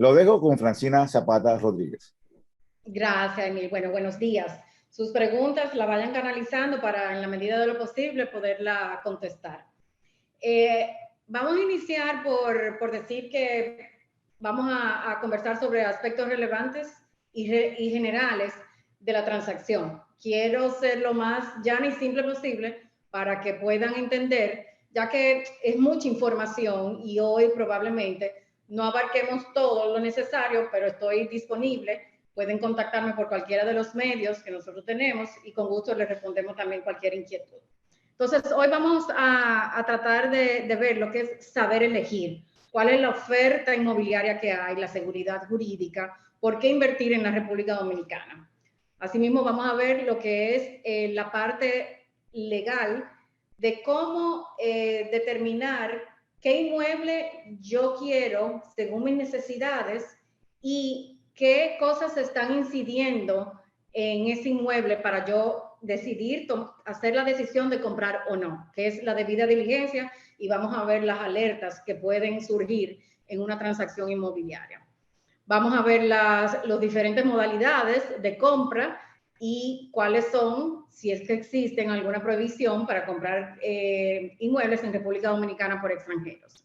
Lo dejo con Francina Zapata Rodríguez. Gracias, Emil. Bueno, buenos días. Sus preguntas la vayan canalizando para, en la medida de lo posible, poderla contestar. Vamos a iniciar por decir que vamos a conversar sobre aspectos relevantes y generales de la transacción. Quiero ser lo más llana y simple posible para que puedan entender, ya que es mucha información y hoy probablemente no abarquemos todo lo necesario, pero estoy disponible. Pueden contactarme por cualquiera de los medios que nosotros tenemos y con gusto les respondemos también cualquier inquietud. Entonces, hoy vamos a tratar de ver lo que es saber elegir, cuál es la oferta inmobiliaria que hay, la seguridad jurídica, por qué invertir en la República Dominicana. Asimismo, vamos a ver lo que es la parte legal de cómo determinar qué inmueble yo quiero según mis necesidades y qué cosas están incidiendo en ese inmueble para yo decidir hacer la decisión de comprar o no, que es la debida diligencia, y vamos a ver las alertas que pueden surgir en una transacción inmobiliaria. Vamos a ver las diferentes modalidades de compra y cuáles son, si es que existen alguna prohibición para comprar inmuebles en República Dominicana por extranjeros.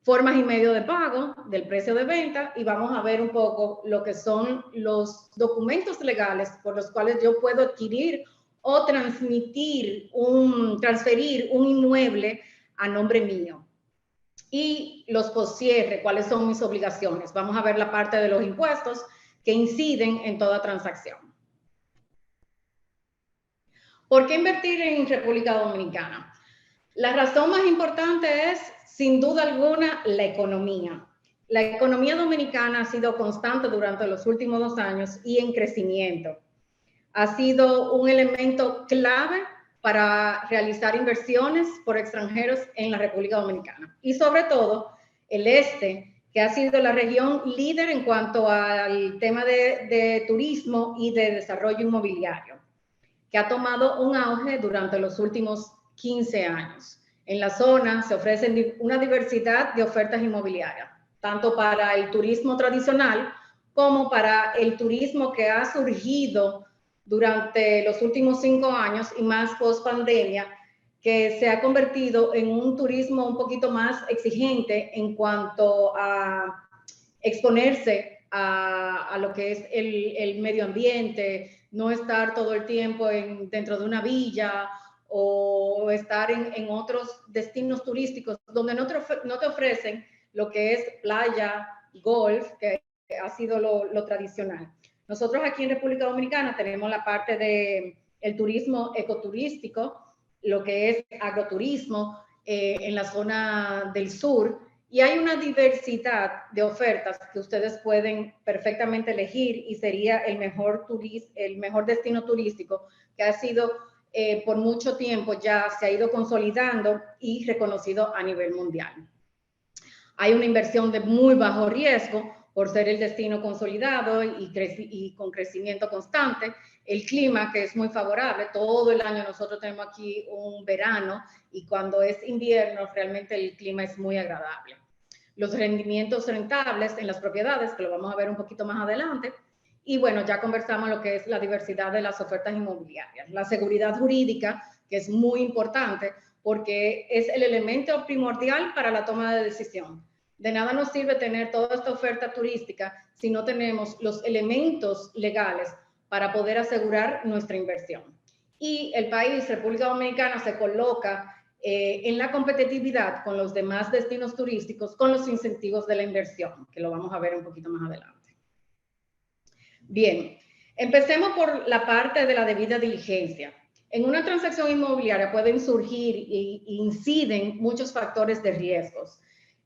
Formas y medios de pago del precio de venta, y vamos a ver un poco lo que son los documentos legales por los cuales yo puedo adquirir o transferir un inmueble a nombre mío. Y los poscierre, cuáles son mis obligaciones. Vamos a ver la parte de los impuestos que inciden en toda transacción. ¿Por qué invertir en República Dominicana? La razón más importante es, sin duda alguna, la economía. La economía dominicana ha sido constante durante los últimos 2 años y en crecimiento. Ha sido un elemento clave para realizar inversiones por extranjeros en la República Dominicana. Y sobre todo, el este, que ha sido la región líder en cuanto al tema de turismo y de desarrollo inmobiliario, que ha tomado un auge durante los últimos 15 años. En la zona se ofrecen una diversidad de ofertas inmobiliarias, tanto para el turismo tradicional como para el turismo que ha surgido durante los últimos 5 años y más post pandemia, que se ha convertido en un turismo un poquito más exigente en cuanto a exponerse a lo que es el medio ambiente, no estar todo el tiempo dentro de una villa o estar en otros destinos turísticos donde no te ofrecen lo que es playa, golf, que ha sido lo tradicional. Nosotros aquí en República Dominicana tenemos la parte del turismo ecoturístico, lo que es agroturismo en la zona del sur, y hay una diversidad de ofertas que ustedes pueden perfectamente elegir y sería el mejor destino turístico que ha sido por mucho tiempo ya se ha ido consolidando y reconocido a nivel mundial. Hay una inversión de muy bajo riesgo por ser el destino consolidado y con crecimiento constante. El clima, que es muy favorable, todo el año nosotros tenemos aquí un verano y cuando es invierno realmente el clima es muy agradable. Los rendimientos rentables en las propiedades, que lo vamos a ver un poquito más adelante. Y bueno, ya conversamos lo que es la diversidad de las ofertas inmobiliarias. La seguridad jurídica, que es muy importante porque es el elemento primordial para la toma de decisión. De nada nos sirve tener toda esta oferta turística si no tenemos los elementos legales para poder asegurar nuestra inversión. Y el país, República Dominicana, se coloca en la competitividad con los demás destinos turísticos con los incentivos de la inversión, que lo vamos a ver un poquito más adelante. Bien, empecemos por la parte de la debida diligencia. En una transacción inmobiliaria pueden surgir e inciden muchos factores de riesgos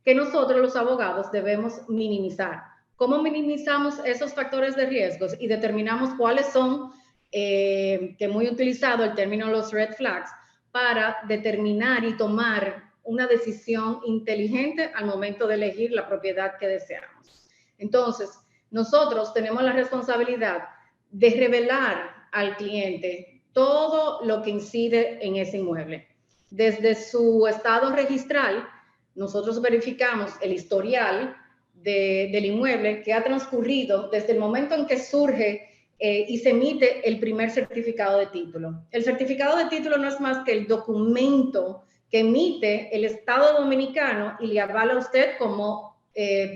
que nosotros los abogados debemos minimizar. ¿Cómo minimizamos esos factores de riesgos y determinamos cuáles son, que muy utilizado el término los red flags, para determinar y tomar una decisión inteligente al momento de elegir la propiedad que deseamos? Entonces, nosotros tenemos la responsabilidad de revelar al cliente todo lo que incide en ese inmueble. Desde su estado registral, nosotros verificamos el historial del inmueble que ha transcurrido desde el momento en que surge y se emite el primer certificado de título. El certificado de título no es más que el documento que emite el Estado dominicano y le avala a usted como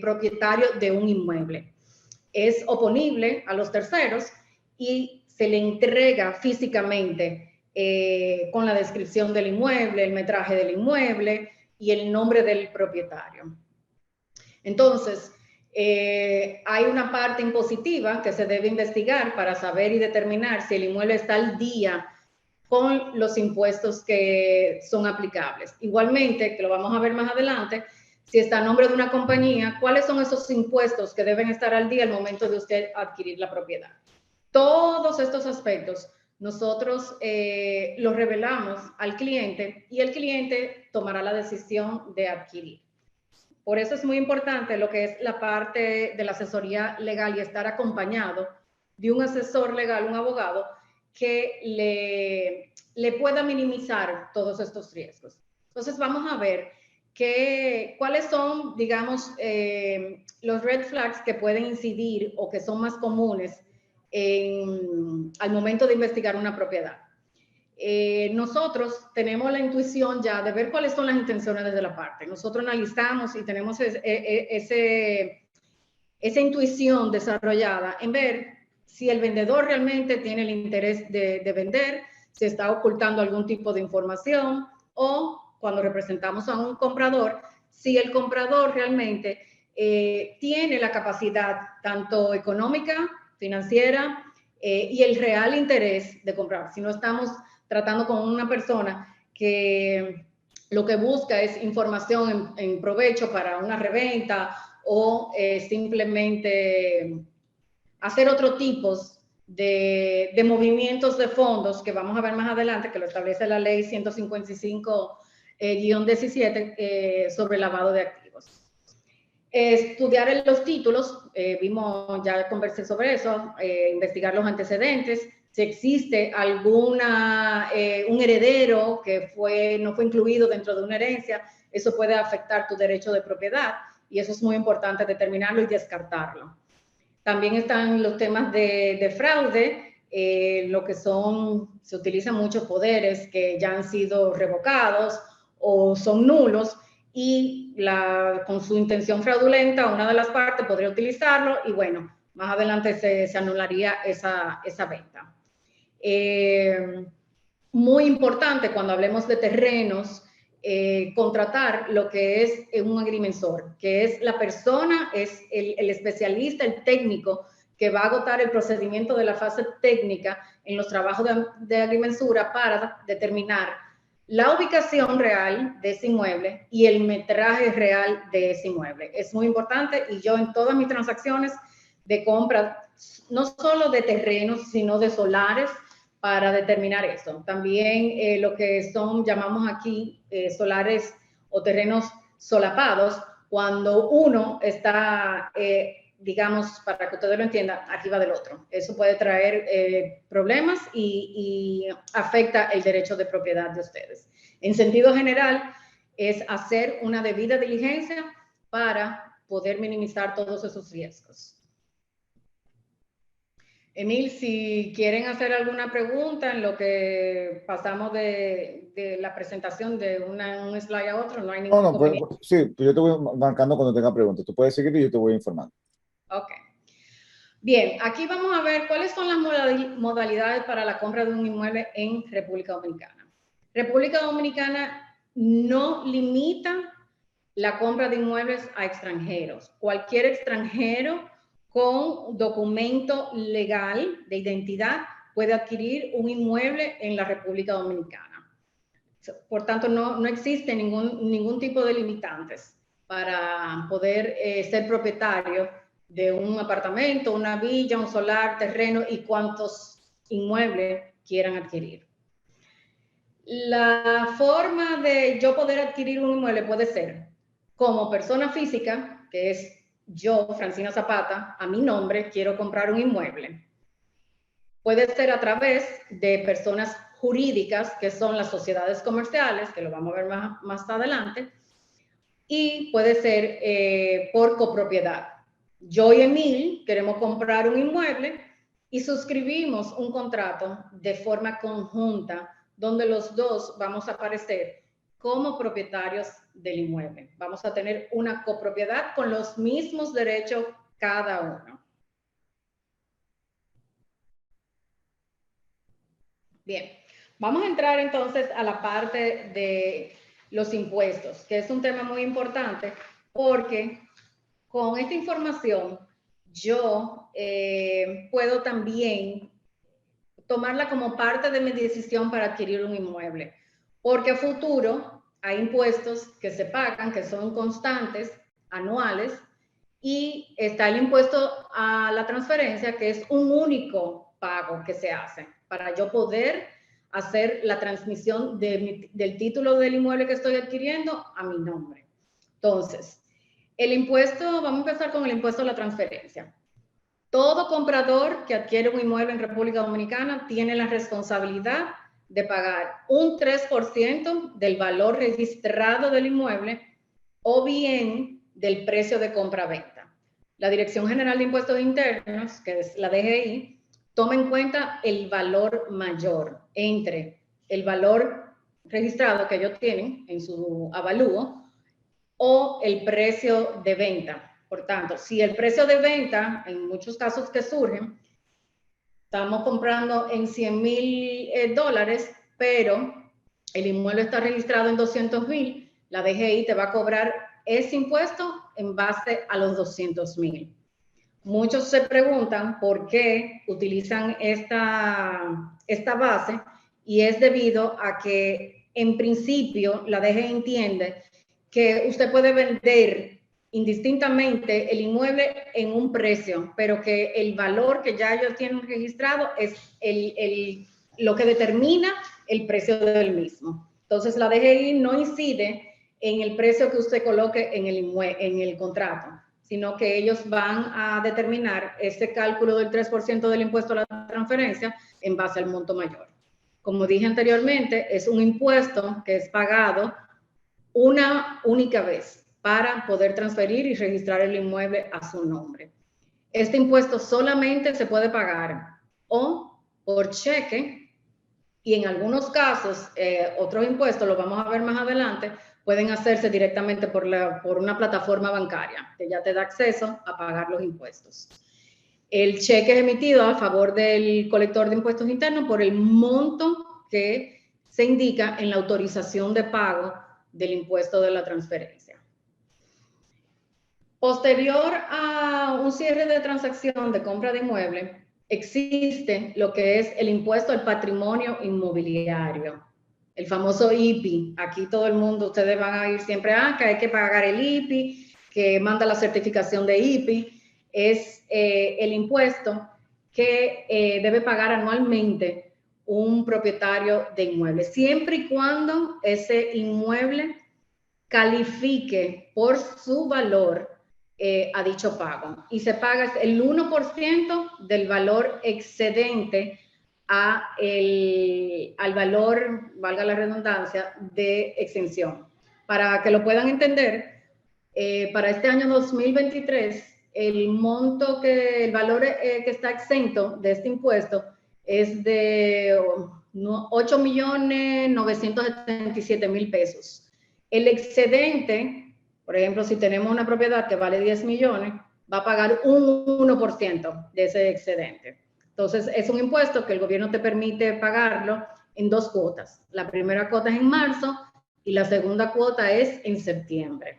propietario de un inmueble. Es oponible a los terceros y se le entrega físicamente con la descripción del inmueble, el metraje del inmueble y el nombre del propietario. Entonces, hay una parte impositiva que se debe investigar para saber y determinar si el inmueble está al día con los impuestos que son aplicables. Igualmente, que lo vamos a ver más adelante, si está a nombre de una compañía, ¿cuáles son esos impuestos que deben estar al día al momento de usted adquirir la propiedad? Todos estos aspectos nosotros los revelamos al cliente y el cliente tomará la decisión de adquirir. Por eso es muy importante lo que es la parte de la asesoría legal y estar acompañado de un asesor legal, un abogado, que le pueda minimizar todos estos riesgos. Entonces vamos a ver cuáles son, digamos, los red flags que pueden incidir o que son más comunes al momento de investigar una propiedad. Nosotros tenemos la intuición ya de ver cuáles son las intenciones de la parte. Nosotros analizamos y tenemos esa intuición desarrollada en ver si el vendedor realmente tiene el interés de vender, si está ocultando algún tipo de información, o cuando representamos a un comprador, si el comprador realmente tiene la capacidad tanto económica, financiera y el real interés de comprar. Si no estamos tratando con una persona que lo que busca es información en provecho para una reventa o simplemente hacer otro tipo de movimientos de fondos que vamos a ver más adelante, que lo establece la ley 155-17 sobre lavado de activos. Estudiar los títulos, ya conversé sobre eso, investigar los antecedentes, si existe un heredero que no fue incluido dentro de una herencia, eso puede afectar tu derecho de propiedad y eso es muy importante determinarlo y descartarlo. También están los temas de fraude, lo que se utilizan muchos poderes que ya han sido revocados o son nulos y con su intención fraudulenta una de las partes podría utilizarlo y bueno, más adelante se anularía esa venta. Muy importante cuando hablemos de terrenos, contratar lo que es un agrimensor, que es la persona, es el especialista, el técnico que va a agotar el procedimiento de la fase técnica en los trabajos de agrimensura para determinar la ubicación real de ese inmueble y el metraje real de ese inmueble. Es muy importante y yo en todas mis transacciones de compra, no solo de terrenos, sino de solares, para determinar eso. También lo que llamamos aquí solares o terrenos solapados, cuando uno está, digamos, para que ustedes lo entiendan, arriba del otro. Eso puede traer problemas y afecta el derecho de propiedad de ustedes. En sentido general, es hacer una debida diligencia para poder minimizar todos esos riesgos. Emil, si quieren hacer alguna pregunta en lo que pasamos de la presentación de un slide a otro, no hay ningún inconveniente. Sí, yo te voy marcando cuando tenga preguntas. Tú puedes seguir y yo te voy informando. Ok. Bien, aquí vamos a ver cuáles son las modalidades para la compra de un inmueble en República Dominicana. República Dominicana no limita la compra de inmuebles a extranjeros. Cualquier extranjero con documento legal de identidad puede adquirir un inmueble en la República Dominicana. Por tanto, no existe ningún tipo de limitantes para poder ser propietario de un apartamento, una villa, un solar, terreno y cuantos inmuebles quieran adquirir. La forma de yo poder adquirir un inmueble puede ser como persona física, que es yo, Francina Zapata, a mi nombre, quiero comprar un inmueble. Puede ser a través de personas jurídicas, que son las sociedades comerciales, que lo vamos a ver más adelante, y puede ser por copropiedad. Yo y Emil queremos comprar un inmueble y suscribimos un contrato de forma conjunta donde los dos vamos a aparecer como propietarios del inmueble. Vamos a tener una copropiedad con los mismos derechos cada uno. Bien, vamos a entrar entonces a la parte de los impuestos, que es un tema muy importante porque con esta información yo puedo también tomarla como parte de mi decisión para adquirir un inmueble, porque a futuro hay impuestos que se pagan, que son constantes, anuales, y está el impuesto a la transferencia, que es un único pago que se hace para yo poder hacer la transmisión del título del inmueble que estoy adquiriendo a mi nombre. Entonces, el impuesto, vamos a empezar con el impuesto a la transferencia. Todo comprador que adquiere un inmueble en República Dominicana tiene la responsabilidad de pagar un 3% del valor registrado del inmueble o bien del precio de compra-venta. La Dirección General de Impuestos Internos, que es la DGI, toma en cuenta el valor mayor entre el valor registrado que ellos tienen en su avalúo o el precio de venta. Por tanto, si el precio de venta, en muchos casos que surgen, estamos comprando en $100,000, pero el inmueble está registrado en 200,000, la DGI te va a cobrar ese impuesto en base a los 200,000. Muchos se preguntan por qué utilizan esta base y es debido a que en principio la DGI entiende que usted puede vender indistintamente el inmueble en un precio, pero que el valor que ya ellos tienen registrado es lo que determina el precio del mismo. Entonces, la DGI no incide en el precio que usted coloque en el contrato, sino que ellos van a determinar ese cálculo del 3% del impuesto a la transferencia en base al monto mayor. Como dije anteriormente, es un impuesto que es pagado una única vez para poder transferir y registrar el inmueble a su nombre. Este impuesto solamente se puede pagar o por cheque y en algunos casos, otros impuestos, lo vamos a ver más adelante, pueden hacerse directamente por una plataforma bancaria que ya te da acceso a pagar los impuestos. El cheque es emitido a favor del colector de impuestos internos por el monto que se indica en la autorización de pago del impuesto de la transferencia. Posterior a un cierre de transacción de compra de inmueble, existe lo que es el impuesto al patrimonio inmobiliario, el famoso IPI. Aquí todo el mundo, ustedes van a ir siempre, que hay que pagar el IPI, que manda la certificación de IPI. Es el impuesto que debe pagar anualmente un propietario de inmueble, siempre y cuando ese inmueble califique por su valor a dicho pago. Y se paga el 1% del valor excedente al valor, valga la redundancia, de exención. Para que lo puedan entender, para este año 2023, el valor que está exento de este impuesto es de 8.977.000 pesos. El excedente, por ejemplo, si tenemos una propiedad que vale 10 millones, va a pagar un 1% de ese excedente. Entonces, es un impuesto que el gobierno te permite pagarlo en 2 cuotas. La primera cuota es en marzo y la segunda cuota es en septiembre.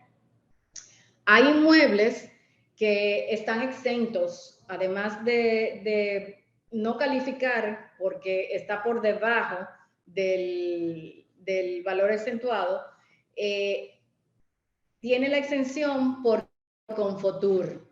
Hay inmuebles que están exentos, además de no calificar porque está por debajo del valor exentuado, tiene la exención por Confotur.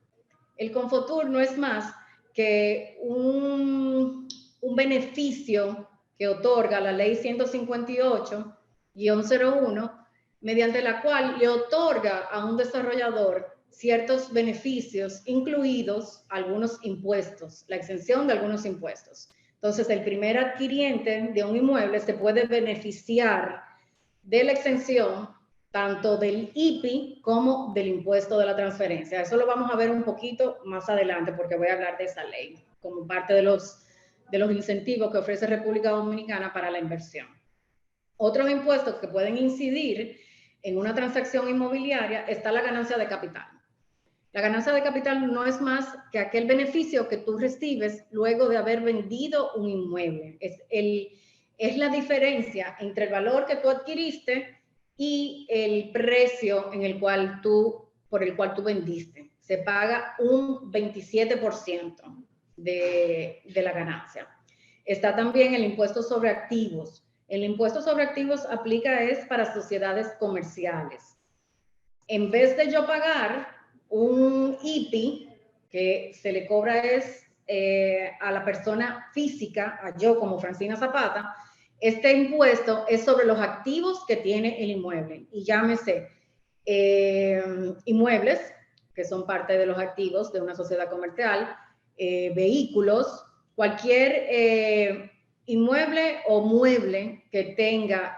El Confotur no es más que un beneficio que otorga la ley 158-01, mediante la cual le otorga a un desarrollador ciertos beneficios, incluidos algunos impuestos, la exención de algunos impuestos. Entonces, el primer adquiriente de un inmueble se puede beneficiar de la exención tanto del IPI como del impuesto de la transferencia. Eso lo vamos a ver un poquito más adelante porque voy a hablar de esa ley como parte de los incentivos que ofrece República Dominicana para la inversión. Otros impuestos que pueden incidir en una transacción inmobiliaria está la ganancia de capital. La ganancia de capital no es más que aquel beneficio que tú recibes luego de haber vendido un inmueble. Es la diferencia entre el valor que tú adquiriste y el precio por el cual tú vendiste. Se paga un 27% de la ganancia. Está también el impuesto sobre activos. El impuesto sobre activos aplica para sociedades comerciales. En vez de yo pagar un IPI, que se le cobra a la persona física, a yo como Francina Zapata, este impuesto es sobre los activos que tiene el inmueble. Y llámese inmuebles, que son parte de los activos de una sociedad comercial, vehículos, cualquier inmueble o mueble que tenga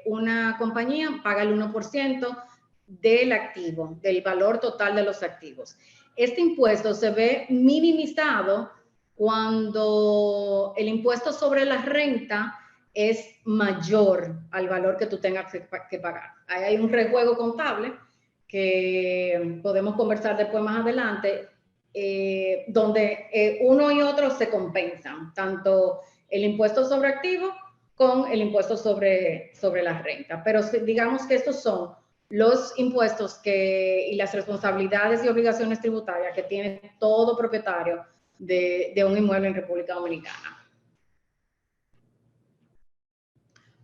una compañía paga el 1% del activo, del valor total de los activos. Este impuesto se ve minimizado cuando el impuesto sobre la renta es mayor al valor que tú tengas que pagar. Ahí hay un rejuego contable que podemos conversar después más adelante, donde uno y otro se compensan, tanto el impuesto sobre activos con el impuesto sobre la renta. Pero digamos que estos son los impuestos y las responsabilidades y obligaciones tributarias que tiene todo propietario de un inmueble en República Dominicana.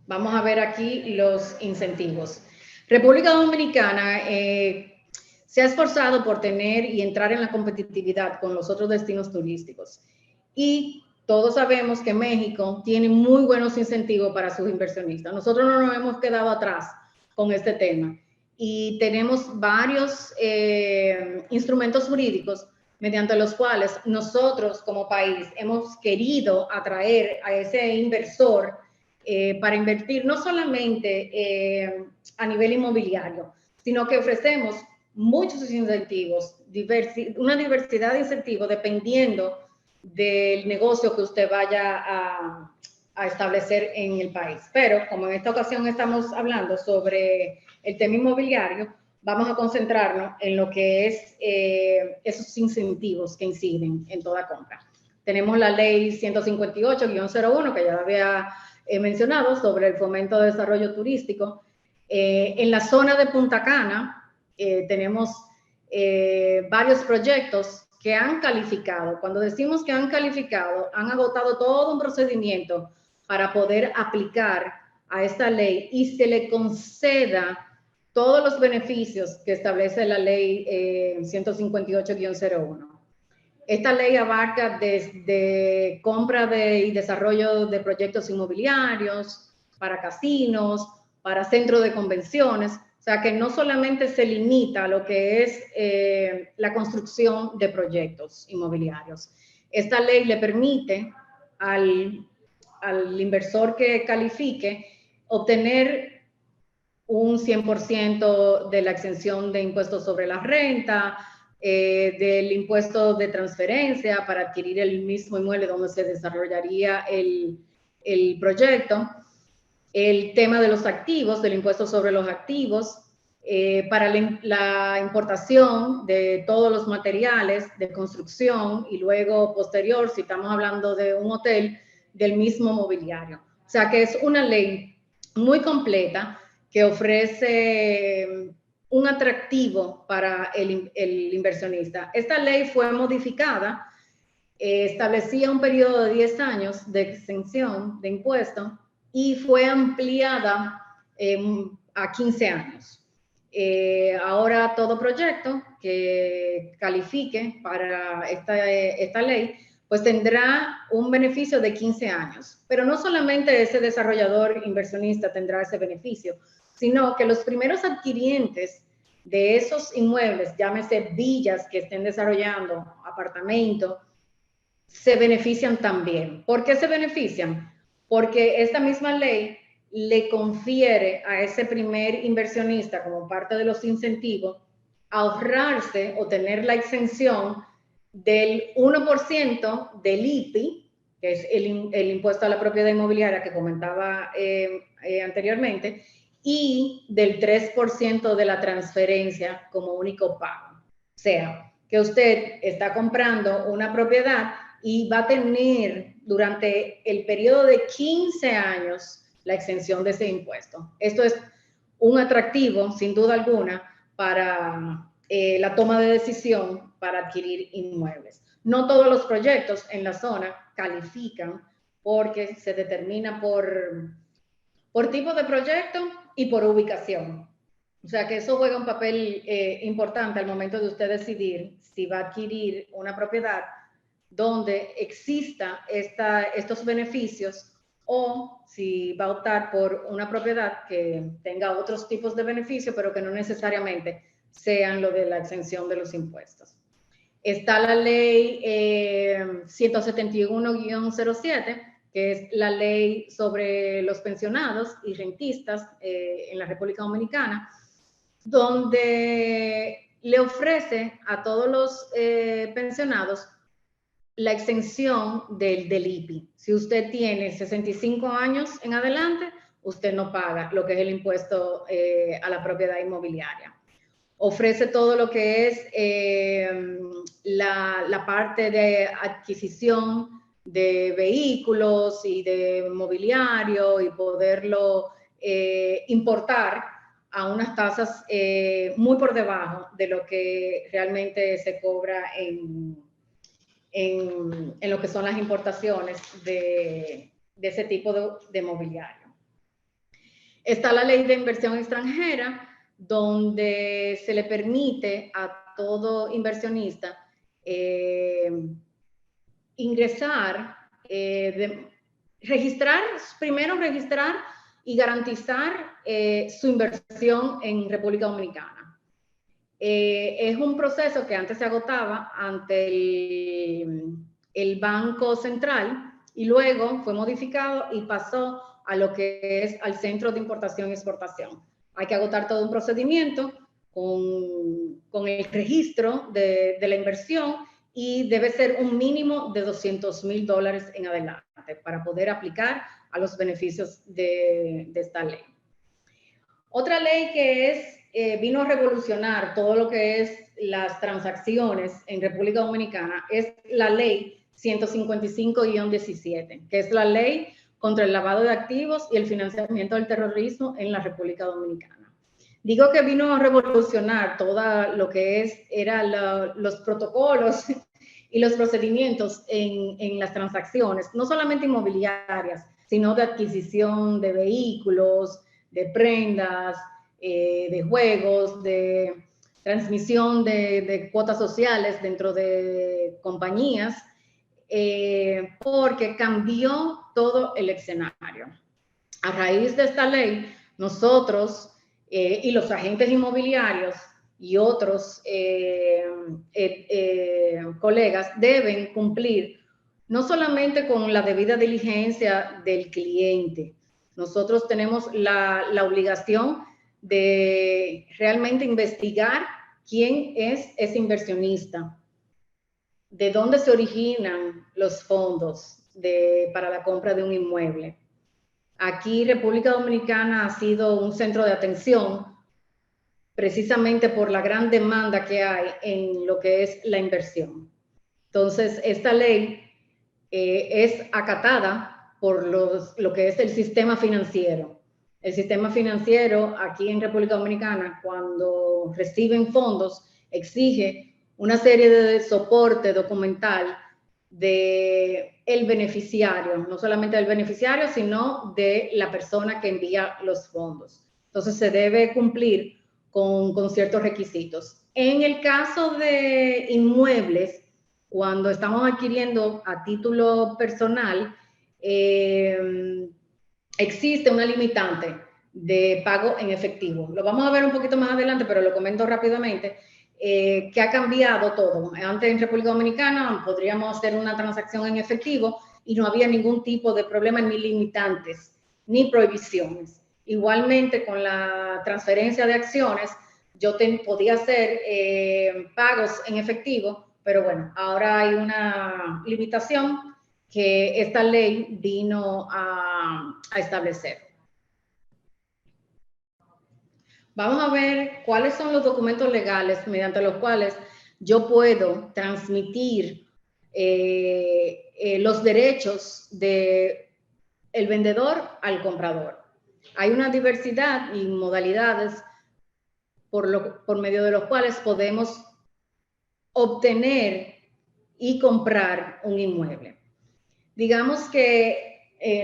Vamos a ver aquí los incentivos. República Dominicana se ha esforzado por tener y entrar en la competitividad con los otros destinos turísticos. Y todos sabemos que México tiene muy buenos incentivos para sus inversionistas. Nosotros no nos hemos quedado atrás con este tema. Y tenemos varios instrumentos jurídicos mediante los cuales nosotros como país hemos querido atraer a ese inversor para invertir no solamente a nivel inmobiliario, sino que ofrecemos muchos incentivos, una diversidad de incentivos dependiendo del negocio que usted vaya a establecer en el país. Pero como en esta ocasión estamos hablando sobre el tema inmobiliario, vamos a concentrarnos en lo que es esos incentivos que inciden en toda compra. Tenemos la ley 158-01, que ya había mencionado, sobre el fomento de desarrollo turístico. En la zona de Punta Cana tenemos varios proyectos que han calificado. Cuando decimos que han calificado, han agotado todo un procedimiento para poder aplicar a esta ley y se le conceda todos los beneficios que establece la ley 158-01. Esta ley abarca desde compra y desarrollo de proyectos inmobiliarios, para casinos, para centros de convenciones. O sea, que no solamente se limita a lo que es la construcción de proyectos inmobiliarios. Esta ley le permite al inversor que califique obtener un 100% de la exención de impuestos sobre la renta, del impuesto de transferencia para adquirir el mismo inmueble donde se desarrollaría el proyecto, el tema de los activos, del impuesto sobre los activos, para la importación de todos los materiales de construcción y luego posterior, si estamos hablando de un hotel, del mismo mobiliario. O sea que es una ley muy completa que ofrece un atractivo para el inversionista. Esta ley fue modificada, establecía un periodo de 10 años de exención de impuestos y fue ampliada a 15 años. Ahora todo proyecto que califique para esta ley pues tendrá un beneficio de 15 años. Pero no solamente ese desarrollador inversionista tendrá ese beneficio, sino que los primeros adquirientes de esos inmuebles, llámese villas que estén desarrollando, apartamentos, se benefician también. ¿Por qué se benefician? Porque esta misma ley le confiere a ese primer inversionista, como parte de los incentivos, ahorrarse o tener la exención del 1% del IPI, que es el impuesto a la propiedad inmobiliaria que comentaba anteriormente, y del 3% de la transferencia como único pago. O sea, que usted está comprando una propiedad y va a tener durante el periodo de 15 años la exención de ese impuesto. Esto es un atractivo, sin duda alguna, para la toma de decisión para adquirir inmuebles. No todos los proyectos en la zona califican porque se determina por tipo de proyecto y por ubicación. O sea que eso juega un papel importante al momento de usted decidir si va a adquirir una propiedad donde exista estos beneficios o si va a optar por una propiedad que tenga otros tipos de beneficios, pero que no necesariamente sean lo de la exención de los impuestos. Está la ley 171-07, que es la ley sobre los pensionados y rentistas en la República Dominicana, donde le ofrece a todos los pensionados la exención del IPI. Si usted tiene 65 años en adelante, usted no paga lo que es el impuesto a la propiedad inmobiliaria. Ofrece todo lo que es la parte de adquisición de vehículos y de mobiliario y poderlo importar a unas tasas muy por debajo de lo que realmente se cobra en lo que son las importaciones de ese tipo de mobiliario. Está la ley de inversión extranjera, donde se le permite a todo inversionista ingresar, primero registrar y garantizar su inversión en República Dominicana. Es un proceso que antes se agotaba ante el Banco Central y luego fue modificado y pasó a lo que es al Centro de Importación y Exportación. Hay que agotar todo un procedimiento con el registro de la inversión y debe ser un mínimo de $200,000 en adelante para poder aplicar a los beneficios de esta ley. Otra ley que vino a revolucionar todo lo que es las transacciones en República Dominicana es la ley 155-17, que es la ley contra el lavado de activos y el financiamiento del terrorismo en la República Dominicana. Digo que vino a revolucionar todo lo que eran los protocolos y los procedimientos en las transacciones, no solamente inmobiliarias, sino de adquisición de vehículos, de prendas, de juegos, de transmisión de cuotas sociales dentro de compañías, porque cambió todo el escenario. A raíz de esta ley, nosotros y los agentes inmobiliarios y otros colegas deben cumplir no solamente con la debida diligencia del cliente. Nosotros tenemos la obligación de realmente investigar quién es ese inversionista, de dónde se originan los fondos para la compra de un inmueble. Aquí República Dominicana ha sido un centro de atención precisamente por la gran demanda que hay en lo que es la inversión. Entonces, esta ley es acatada por lo que es el sistema financiero. El sistema financiero aquí en República Dominicana, cuando reciben fondos, exige una serie de soporte documental del beneficiario, no solamente del beneficiario, sino de la persona que envía los fondos. Entonces, se debe cumplir con ciertos requisitos. En el caso de inmuebles, cuando estamos adquiriendo a título personal, existe una limitante de pago en efectivo. Lo vamos a ver un poquito más adelante, pero lo comento rápidamente, que ha cambiado todo. Antes en República Dominicana podríamos hacer una transacción en efectivo y no había ningún tipo de problema ni limitantes ni prohibiciones. Igualmente con la transferencia de acciones, yo podía hacer pagos en efectivo, pero bueno, ahora hay una limitación que esta ley vino a establecer. Vamos a ver cuáles son los documentos legales mediante los cuales yo puedo transmitir los derechos del vendedor al comprador. Hay una diversidad y modalidades por medio de los cuales podemos obtener y comprar un inmueble. Digamos que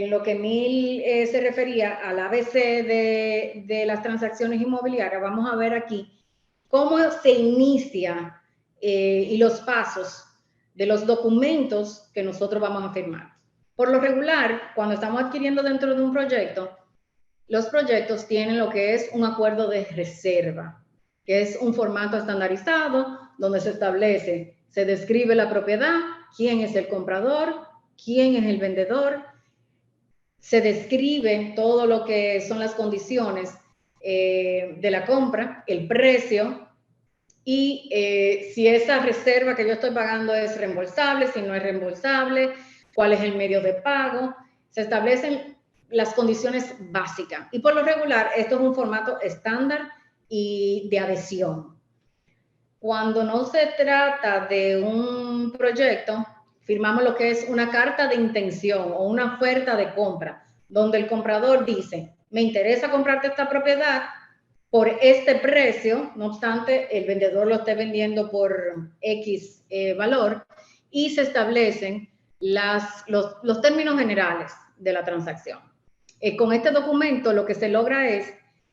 lo que Mil se refería al ABC de las transacciones inmobiliarias, vamos a ver aquí cómo se inicia y los pasos de los documentos que nosotros vamos a firmar. Por lo regular, cuando estamos adquiriendo dentro de un proyecto, los proyectos tienen lo que es un acuerdo de reserva, que es un formato estandarizado donde se establece, se describe la propiedad, quién es el comprador, quién es el vendedor, se describe todo lo que son las condiciones de la compra, el precio y si esa reserva que yo estoy pagando es reembolsable, si no es reembolsable, cuál es el medio de pago. Se establecen las condiciones básicas y por lo regular esto es un formato estándar y de adhesión. Cuando no se trata de un proyecto, firmamos lo que es una carta de intención o una oferta de compra, donde el comprador dice, me interesa comprarte esta propiedad por este precio, no obstante el vendedor lo esté vendiendo por X valor, y se establecen los términos generales de la transacción. Con este documento lo que se logra es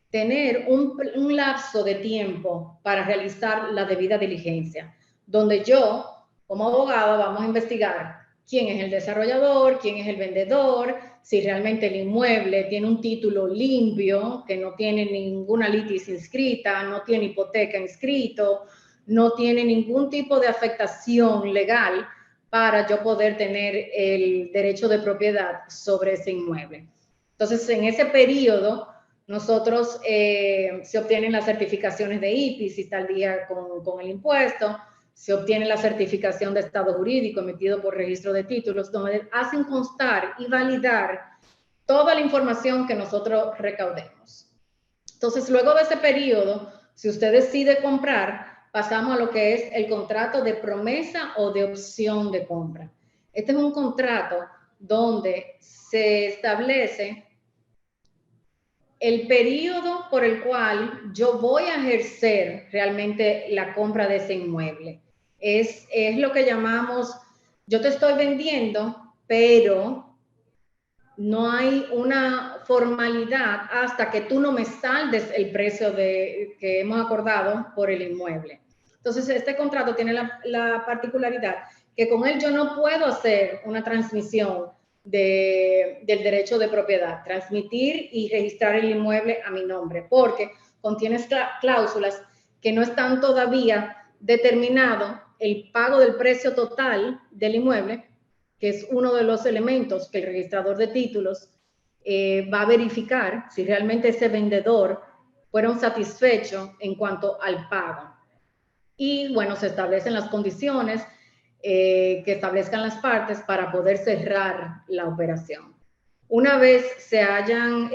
tener un lapso de tiempo para realizar la debida diligencia, donde yo, como abogado, vamos a investigar quién es el desarrollador, quién es el vendedor, si realmente el inmueble tiene un título limpio, que no tiene ninguna litis inscrita, no tiene hipoteca inscrito, no tiene ningún tipo de afectación legal para yo poder tener el derecho de propiedad sobre ese inmueble. Entonces, en ese periodo, nosotros se obtienen las certificaciones de IPI, si está al día con el impuesto, se obtiene la certificación de estado jurídico emitido por registro de títulos, donde hacen constar y validar toda la información que nosotros recaudemos. Entonces, luego de ese periodo, si usted decide comprar, pasamos a lo que es el contrato de promesa o de opción de compra. Este es un contrato donde se establece el periodo por el cual yo voy a ejercer realmente la compra de ese inmueble. Es lo que llamamos, yo te estoy vendiendo, pero no hay una formalidad hasta que tú no me saldes el precio que hemos acordado por el inmueble. Entonces, este contrato tiene la particularidad que con él yo no puedo hacer una transmisión del derecho de propiedad, transmitir y registrar el inmueble a mi nombre, porque contiene cláusulas que no están todavía determinado el pago del precio total del inmueble, que es uno de los elementos que el registrador de títulos va a verificar si realmente ese vendedor fueron satisfechos en cuanto al pago. Y bueno, se establecen las condiciones que establezcan las partes para poder cerrar la operación. Una vez se hayan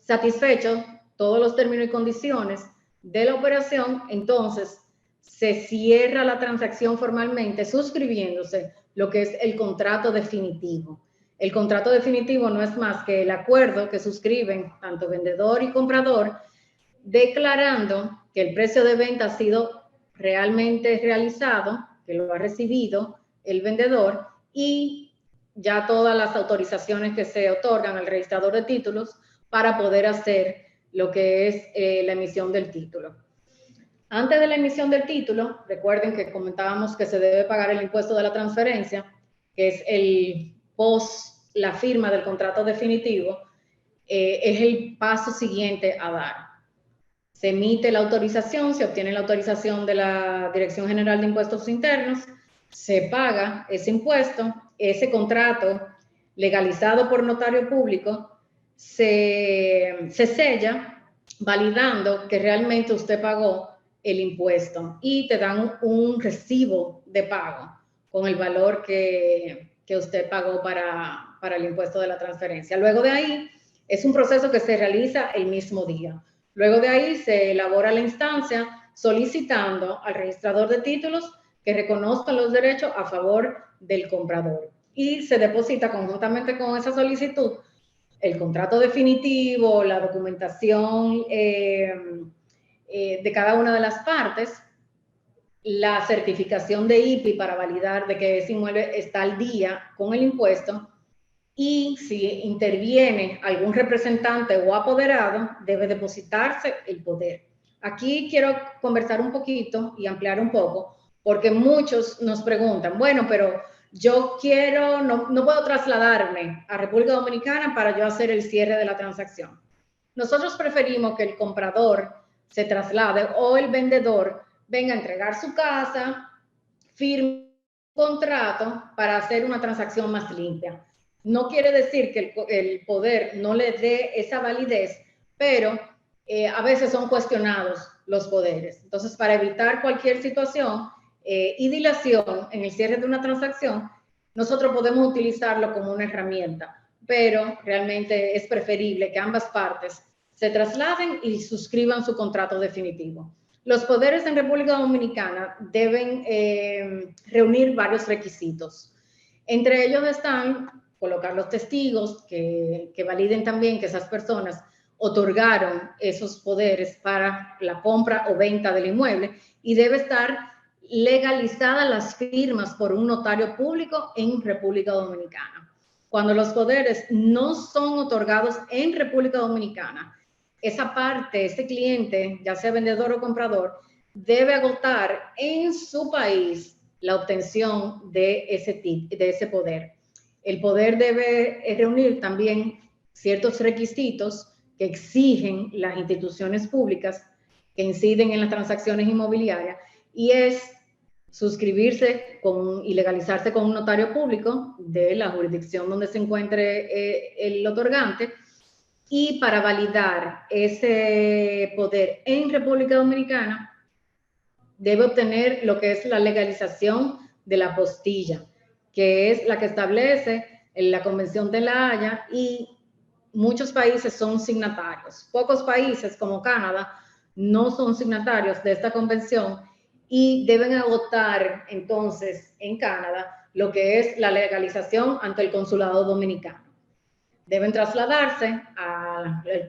satisfecho todos los términos y condiciones de la operación, entonces se cierra la transacción formalmente suscribiéndose lo que es el contrato definitivo. El contrato definitivo no es más que el acuerdo que suscriben tanto vendedor y comprador, declarando que el precio de venta ha sido realmente realizado, que lo ha recibido el vendedor, y ya todas las autorizaciones que se otorgan al registrador de títulos para poder hacer lo que es la emisión del título. Antes de la emisión del título, recuerden que comentábamos que se debe pagar el impuesto de la transferencia, que es el post, la firma del contrato definitivo, es el paso siguiente a dar. Se emite la autorización, se obtiene la autorización de la Dirección General de Impuestos Internos, se paga ese impuesto, ese contrato legalizado por notario público, se sella validando que realmente usted pagó el impuesto y te dan un recibo de pago con el valor que usted pagó para el impuesto de la transferencia. Luego de ahí, es un proceso que se realiza el mismo día. Luego de ahí se elabora la instancia solicitando al registrador de títulos que reconozca los derechos a favor del comprador y se deposita conjuntamente con esa solicitud el contrato definitivo, la documentación de cada una de las partes, la certificación de IPI para validar de que ese inmueble está al día con el impuesto y si interviene algún representante o apoderado, debe depositarse el poder. Aquí quiero conversar un poquito y ampliar un poco, porque muchos nos preguntan, bueno, pero yo quiero, no puedo trasladarme a República Dominicana para yo hacer el cierre de la transacción. Nosotros preferimos que el comprador se traslade o el vendedor venga a entregar su casa, firme un contrato para hacer una transacción más limpia. No quiere decir que el poder no le dé esa validez, pero a veces son cuestionados los poderes. Entonces, para evitar cualquier situación y dilación en el cierre de una transacción, nosotros podemos utilizarlo como una herramienta, pero realmente es preferible que ambas partes se trasladen y suscriban su contrato definitivo. Los poderes en República Dominicana deben reunir varios requisitos. Entre ellos están colocar los testigos que validen también que esas personas otorgaron esos poderes para la compra o venta del inmueble y debe estar legalizadas las firmas por un notario público en República Dominicana. Cuando los poderes no son otorgados en República Dominicana, esa parte, ese cliente, ya sea vendedor o comprador, debe agotar en su país la obtención de ese poder. El poder debe reunir también ciertos requisitos que exigen las instituciones públicas que inciden en las transacciones inmobiliarias y es suscribirse y legalizarse con un notario público de la jurisdicción donde se encuentre el otorgante y para validar ese poder en República Dominicana debe obtener lo que es la legalización de la apostilla, que es la que establece en la Convención de La Haya y muchos países son signatarios. Pocos países como Canadá no son signatarios de esta convención y deben agotar entonces en Canadá lo que es la legalización ante el consulado dominicano. Deben trasladarse al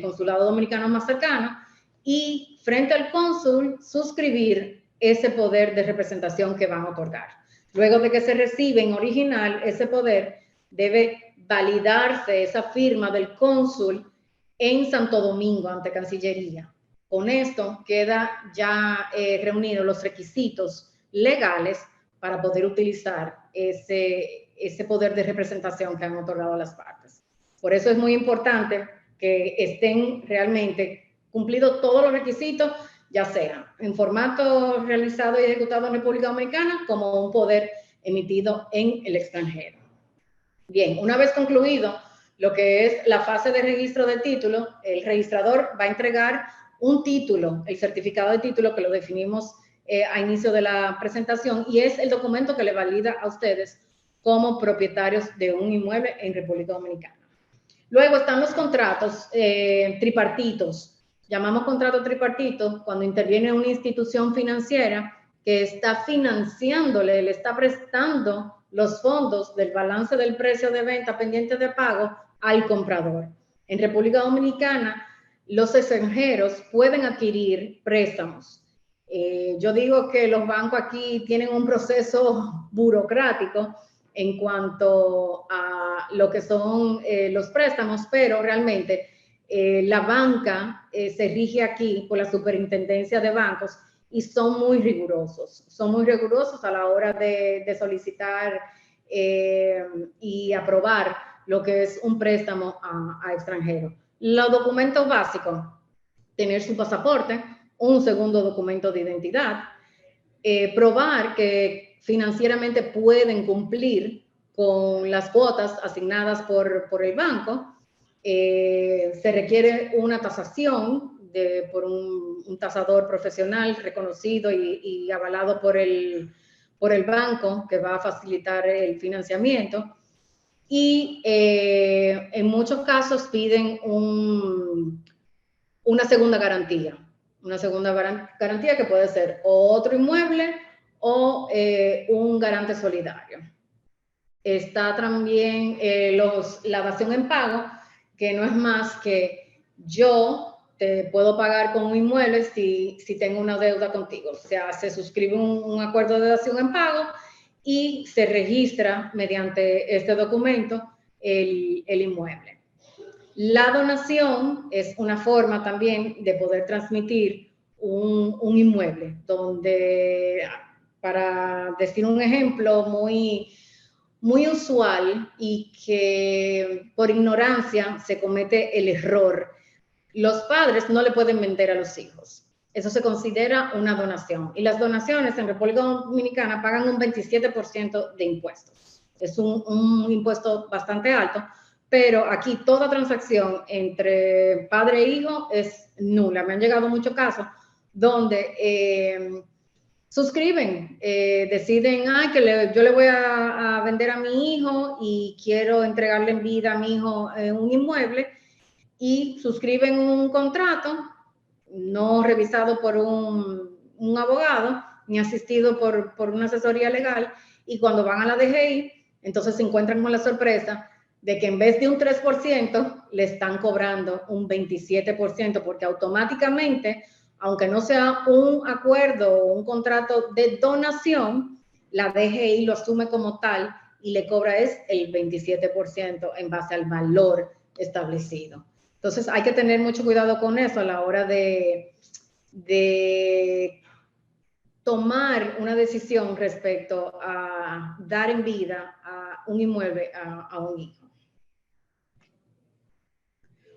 consulado dominicano más cercano y frente al cónsul suscribir ese poder de representación que van a otorgar. Luego de que se recibe en original ese poder, debe validarse esa firma del cónsul en Santo Domingo ante Cancillería. Con esto queda ya reunidos los requisitos legales para poder utilizar ese poder de representación que han otorgado las partes. Por eso es muy importante que estén realmente cumplidos todos los requisitos, ya sea en formato realizado y ejecutado en República Dominicana como un poder emitido en el extranjero. Bien, una vez concluido lo que es la fase de registro de título, el registrador va a entregar un título, el certificado de título que lo definimos a inicio de la presentación y es el documento que le valida a ustedes como propietarios de un inmueble en República Dominicana. Luego están los contratos tripartitos. Llamamos contrato tripartito cuando interviene una institución financiera que está financiándole, le está prestando los fondos del balance del precio de venta pendiente de pago al comprador. En República Dominicana, los extranjeros pueden adquirir préstamos. Yo digo que los bancos aquí tienen un proceso burocrático en cuanto a lo que son los préstamos, pero realmente la banca se rige aquí por la Superintendencia de Bancos y son muy rigurosos a la hora de solicitar y aprobar lo que es un préstamo a extranjeros. Los documentos básicos, tener su pasaporte, un segundo documento de identidad, probar que financieramente pueden cumplir con las cuotas asignadas por el banco. Se requiere una tasación por un tasador profesional reconocido y avalado por el banco que va a facilitar el financiamiento. Y en muchos casos piden una segunda garantía. Una segunda garantía que puede ser o otro inmueble o un garante solidario. Está también la dación en pago, que no es más que yo te puedo pagar con un inmueble si tengo una deuda contigo. O sea, se suscribe un acuerdo de dación en pago y se registra mediante este documento el inmueble. La donación es una forma también de poder transmitir un inmueble, donde, para decir un ejemplo muy usual y que por ignorancia se comete el error, los padres no le pueden vender a los hijos. Eso se considera una donación. Y las donaciones en República Dominicana pagan un 27% de impuestos. Es un impuesto bastante alto, pero aquí toda transacción entre padre e hijo es nula. Me han llegado muchos casos donde suscriben, deciden, que yo le voy a vender a mi hijo y quiero entregarle en vida a mi hijo un inmueble, y suscriben un contrato no revisado por un abogado ni asistido por una asesoría legal, y cuando van a la DGI, entonces se encuentran con la sorpresa de que en vez de un 3%, le están cobrando un 27%, porque automáticamente, aunque no sea un acuerdo o un contrato de donación, la DGI lo asume como tal y le cobra el 27% en base al valor establecido. Entonces hay que tener mucho cuidado con eso a la hora de tomar una decisión respecto a dar en vida a un inmueble a un hijo.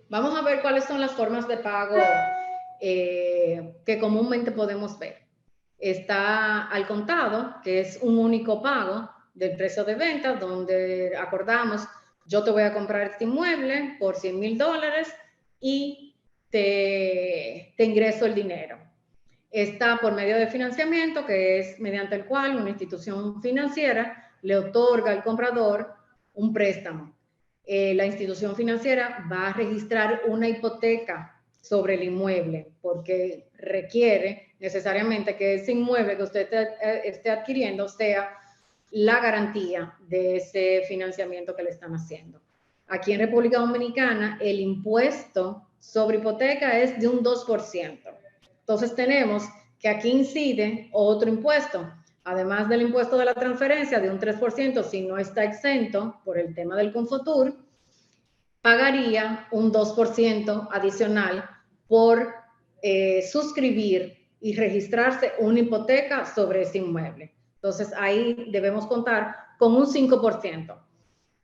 Vamos a ver cuáles son las formas de pago que comúnmente podemos ver. Está al contado, que es un único pago del precio de venta, donde acordamos, yo te voy a comprar este inmueble por $100,000 y te ingreso el dinero. Está por medio de financiamiento, que es mediante el cual una institución financiera le otorga al comprador un préstamo. La institución financiera va a registrar una hipoteca sobre el inmueble, porque requiere necesariamente que ese inmueble que usted esté adquiriendo sea la garantía de ese financiamiento que le están haciendo. Aquí en República Dominicana el impuesto sobre hipoteca es de un 2%. Entonces tenemos que aquí incide otro impuesto, además del impuesto de la transferencia de un 3%, si no está exento por el tema del Confotur, pagaría un 2% adicional por suscribir y registrarse una hipoteca sobre ese inmueble. Entonces ahí debemos contar con un 5%.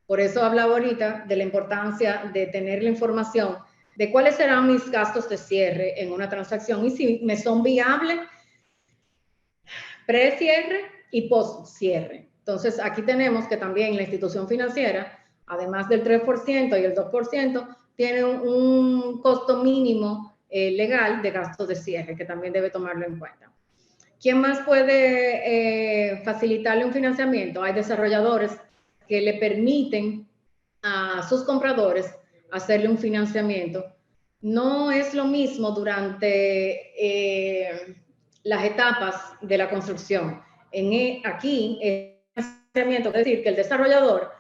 Por eso hablaba ahorita de la importancia de tener la información de cuáles serán mis gastos de cierre en una transacción y si me son viables pre-cierre y post-cierre. Entonces, aquí tenemos que también la institución financiera, además del 3% y el 2%, tiene un costo mínimo legal de gastos de cierre, que también debe tomarlo en cuenta. ¿Quién más puede facilitarle un financiamiento? Hay desarrolladores que le permiten a sus compradores hacerle un financiamiento. No es lo mismo durante las etapas de la construcción. Aquí, el financiamiento, es decir, que el desarrollador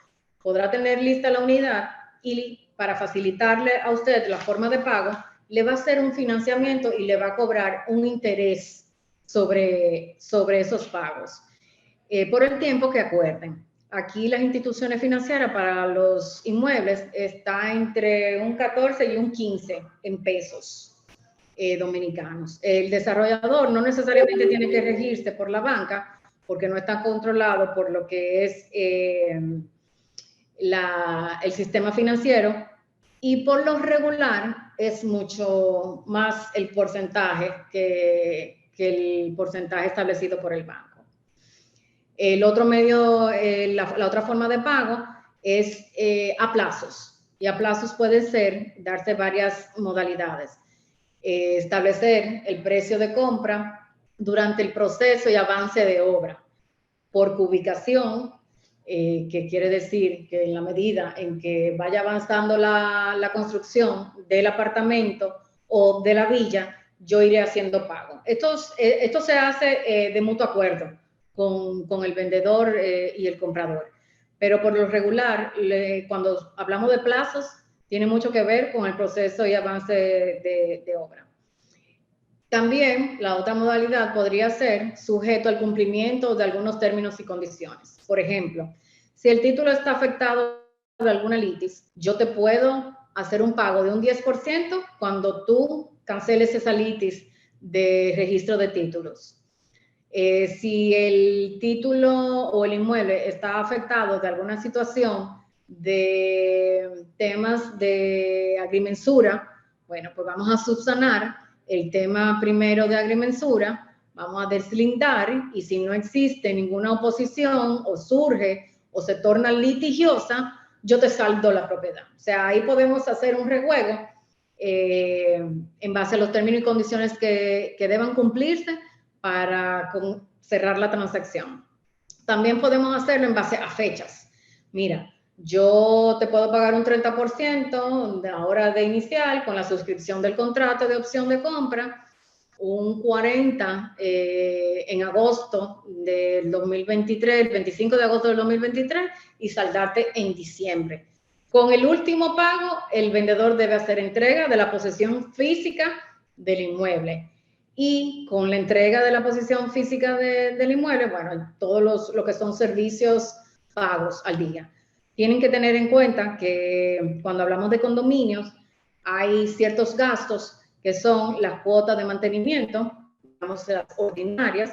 podrá tener lista la unidad y para facilitarle a usted la forma de pago, le va a hacer un financiamiento y le va a cobrar un interés sobre esos pagos por el tiempo que acuerden. Aquí las instituciones financieras para los inmuebles está entre un 14 y un 15 en pesos dominicanos. El desarrollador no necesariamente tiene que regirse por la banca porque no está controlado por lo que es el sistema financiero, y por lo regular es mucho más el porcentaje que el porcentaje establecido por el banco. El otro medio, la otra forma de pago es a plazos. Y a plazos puede ser darse varias modalidades. Establecer el precio de compra durante el proceso y avance de obra por cubicación, que quiere decir que en la medida en que vaya avanzando la construcción del apartamento o de la villa, yo iré haciendo pago. Esto se hace de mutuo acuerdo con el vendedor y el comprador. Pero por lo regular, cuando hablamos de plazos, tiene mucho que ver con el proceso y avance de obra. También la otra modalidad podría ser sujeto al cumplimiento de algunos términos y condiciones. Por ejemplo, si el título está afectado de alguna litis, yo te puedo hacer un pago de un 10% cuando tú canceles esa litis de registro de títulos. Si el título o el inmueble está afectado de alguna situación de temas de agrimensura, bueno, pues vamos a subsanar el tema primero de agrimensura, vamos a deslindar y si no existe ninguna oposición o surge o se torna litigiosa, yo te saldo la propiedad. O sea, ahí podemos hacer un rejuego en base a los términos y condiciones que deban cumplirse para cerrar la transacción. También podemos hacerlo en base a fechas. Mira, yo te puedo pagar un 30% de la hora de inicial con la suscripción del contrato de opción de compra, un 40% en agosto del 2023, el 25 de agosto del 2023 y saldarte en diciembre. Con el último pago, el vendedor debe hacer entrega de la posesión física del inmueble. Y con la entrega de la posesión física del inmueble, bueno, todos lo que son servicios pagos al día. Tienen que tener en cuenta que cuando hablamos de condominios, hay ciertos gastos que son las cuotas de mantenimiento, digamos las ordinarias,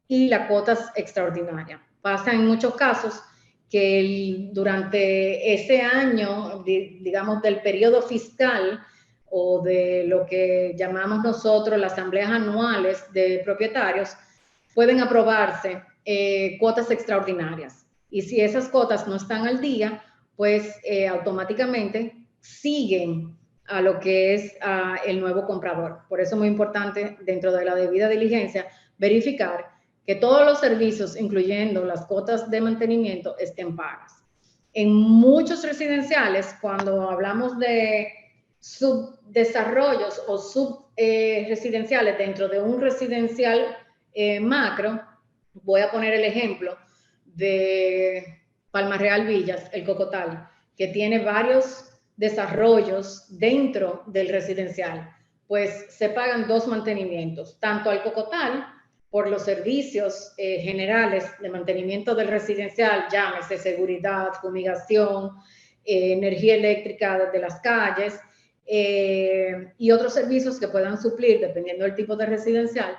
y las cuotas extraordinarias. Pasa en muchos casos que durante ese año, digamos, del periodo fiscal o de lo que llamamos nosotros las asambleas anuales de propietarios, pueden aprobarse cuotas extraordinarias. Y si esas cuotas no están al día, pues automáticamente siguen a lo que es el nuevo comprador. Por eso es muy importante, dentro de la debida diligencia, verificar que todos los servicios, incluyendo las cuotas de mantenimiento, estén pagas. En muchos residenciales, cuando hablamos de subdesarrollos o subresidenciales dentro de un residencial macro, voy a poner el ejemplo de Palma Real Villas, el Cocotal, que tiene varios desarrollos dentro del residencial, pues se pagan dos mantenimientos, tanto al Cocotal por los servicios generales de mantenimiento del residencial, llámese seguridad, fumigación, energía eléctrica de las calles y otros servicios que puedan suplir dependiendo del tipo de residencial.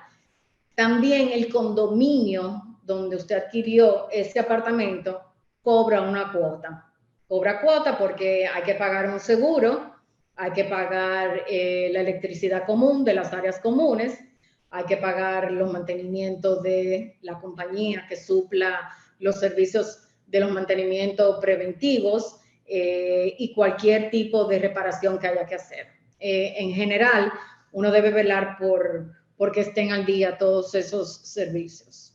También el condominio donde usted adquirió ese apartamento cobra una cuota. Cobra cuota porque hay que pagar un seguro, hay que pagar la electricidad común de las áreas comunes, hay que pagar los mantenimientos de la compañía que supla los servicios de los mantenimientos preventivos y cualquier tipo de reparación que haya que hacer. En general, uno debe velar por que estén al día todos esos servicios.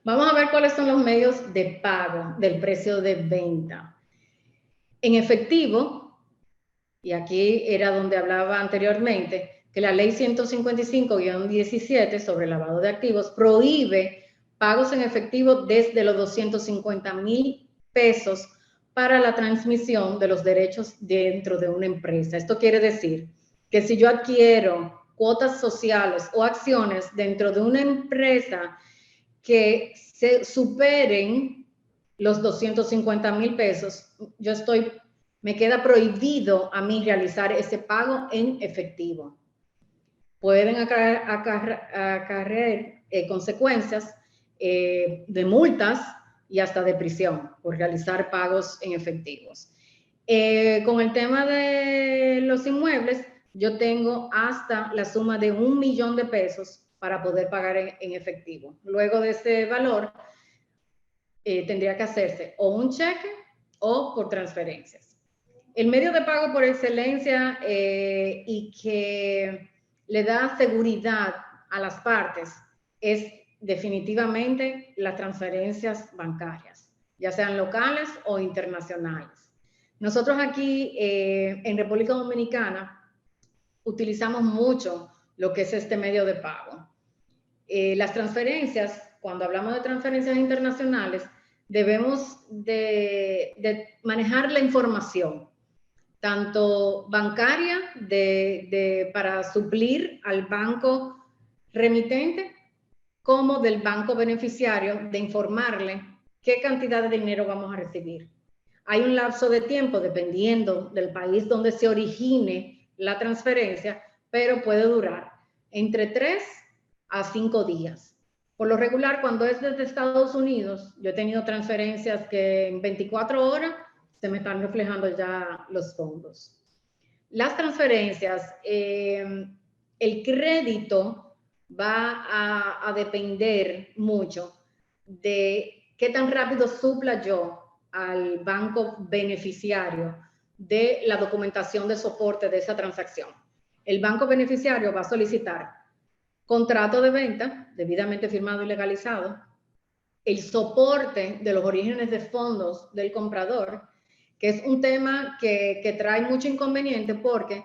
Vamos a ver cuáles son los medios de pago del precio de venta. En efectivo, y aquí era donde hablaba anteriormente, que la ley 155-17 sobre lavado de activos prohíbe pagos en efectivo desde los 250,000 pesos para la transmisión de los derechos dentro de una empresa. Esto quiere decir que si yo adquiero cuotas sociales o acciones dentro de una empresa que se superen los 250,000 pesos, me queda prohibido a mí realizar ese pago en efectivo. Pueden acarrear consecuencias de multas y hasta de prisión por realizar pagos en efectivos. Con el tema de los inmuebles, yo tengo hasta la suma de 1 millón de pesos para poder pagar en efectivo. Luego de ese valor, tendría que hacerse o un cheque o por transferencias. El medio de pago por excelencia y que le da seguridad a las partes es definitivamente las transferencias bancarias, ya sean locales o internacionales. Nosotros aquí en República Dominicana utilizamos mucho lo que es este medio de pago. Las transferencias, cuando hablamos de transferencias internacionales, debemos de manejar la información, tanto bancaria para suplir al banco remitente, como del banco beneficiario, de informarle qué cantidad de dinero vamos a recibir. Hay un lapso de tiempo, dependiendo del país donde se origine la transferencia, pero puede durar entre 3 a 5 días. Por lo regular, cuando es desde Estados Unidos, yo he tenido transferencias que en 24 horas se me están reflejando ya los fondos. Las transferencias, el crédito va a depender mucho de qué tan rápido supla yo al banco beneficiario de la documentación de soporte de esa transacción. El banco beneficiario va a solicitar contrato de venta debidamente firmado y legalizado, el soporte de los orígenes de fondos del comprador, que es un tema que trae mucho inconveniente porque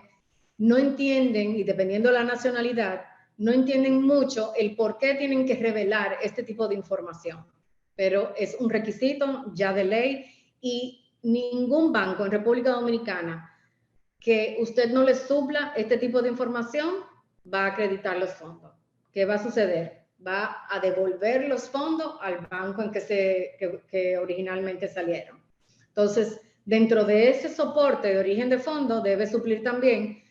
no entienden, y dependiendo de la nacionalidad, no entienden mucho el por qué tienen que revelar este tipo de información. Pero es un requisito ya de ley y ningún banco en República Dominicana que usted no le supla este tipo de información va a acreditar los fondos. ¿Qué va a suceder? Va a devolver los fondos al banco en que originalmente salieron. Entonces, dentro de ese soporte de origen de fondo debe suplir también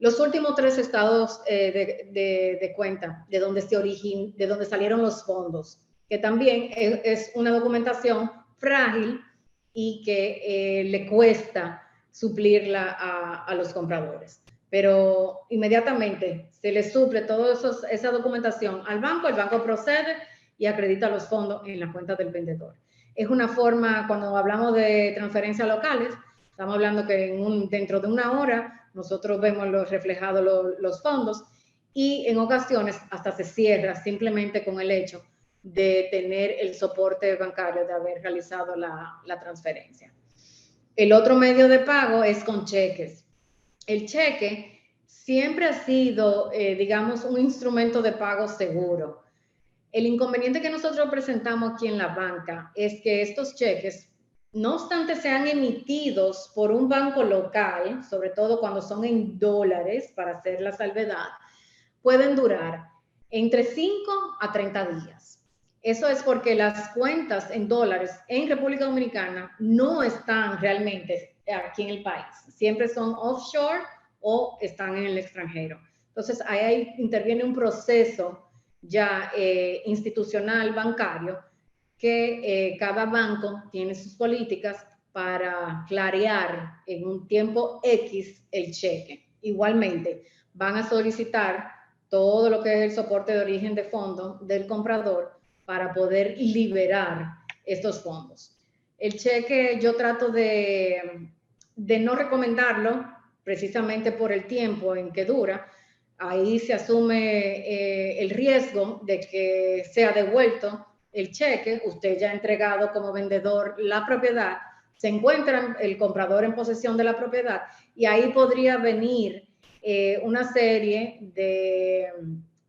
los últimos 3 estados de cuenta de donde salieron los fondos, que también es una documentación frágil y que le cuesta suplirla a los compradores. Pero inmediatamente se le suple toda esa documentación al banco, el banco procede y acredita los fondos en la cuenta del vendedor. Es una forma, cuando hablamos de transferencias locales, estamos hablando que dentro de una hora nosotros vemos reflejados los fondos y en ocasiones hasta se cierra simplemente con el hecho de tener el soporte bancario de haber realizado la transferencia. El otro medio de pago es con cheques. El cheque siempre ha sido, digamos, un instrumento de pago seguro. El inconveniente que nosotros presentamos aquí en la banca es que estos cheques, no obstante sean emitidos por un banco local, sobre todo cuando son en dólares, para hacer la salvedad, pueden durar entre 5 a 30 días. Eso es porque las cuentas en dólares en República Dominicana no están realmente aquí en el país. Siempre son offshore o están en el extranjero. Entonces, ahí interviene un proceso ya institucional bancario que cada banco tiene sus políticas para clarear en un tiempo X el cheque. Igualmente, van a solicitar todo lo que es el soporte de origen de fondo del comprador para poder liberar estos fondos. El cheque yo trato de no recomendarlo precisamente por el tiempo en que dura. Ahí se asume el riesgo de que sea devuelto el cheque, usted ya ha entregado como vendedor la propiedad, se encuentra el comprador en posesión de la propiedad y ahí podría venir una serie de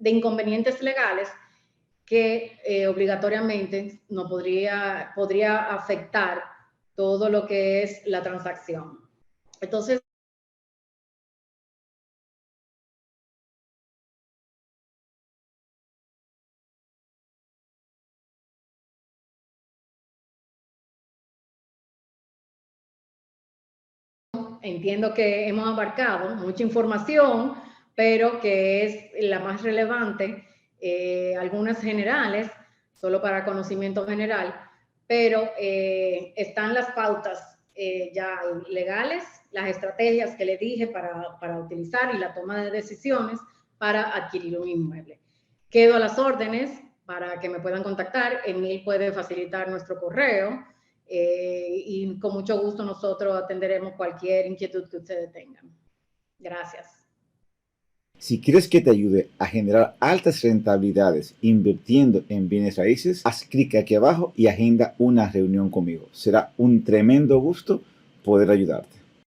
inconvenientes legales que obligatoriamente no podría afectar todo lo que es la transacción. Entonces, entiendo que hemos abarcado mucha información, pero que es la más relevante, algunas generales, solo para conocimiento general, pero están las pautas ya legales, las estrategias que le dije para utilizar y la toma de decisiones para adquirir un inmueble. Quedo a las órdenes para que me puedan contactar. Emil puede facilitar nuestro correo y con mucho gusto nosotros atenderemos cualquier inquietud que ustedes tengan. Gracias. Si quieres que te ayude a generar altas rentabilidades invirtiendo en bienes raíces, haz clic aquí abajo y agenda una reunión conmigo. Será un tremendo gusto poder ayudarte.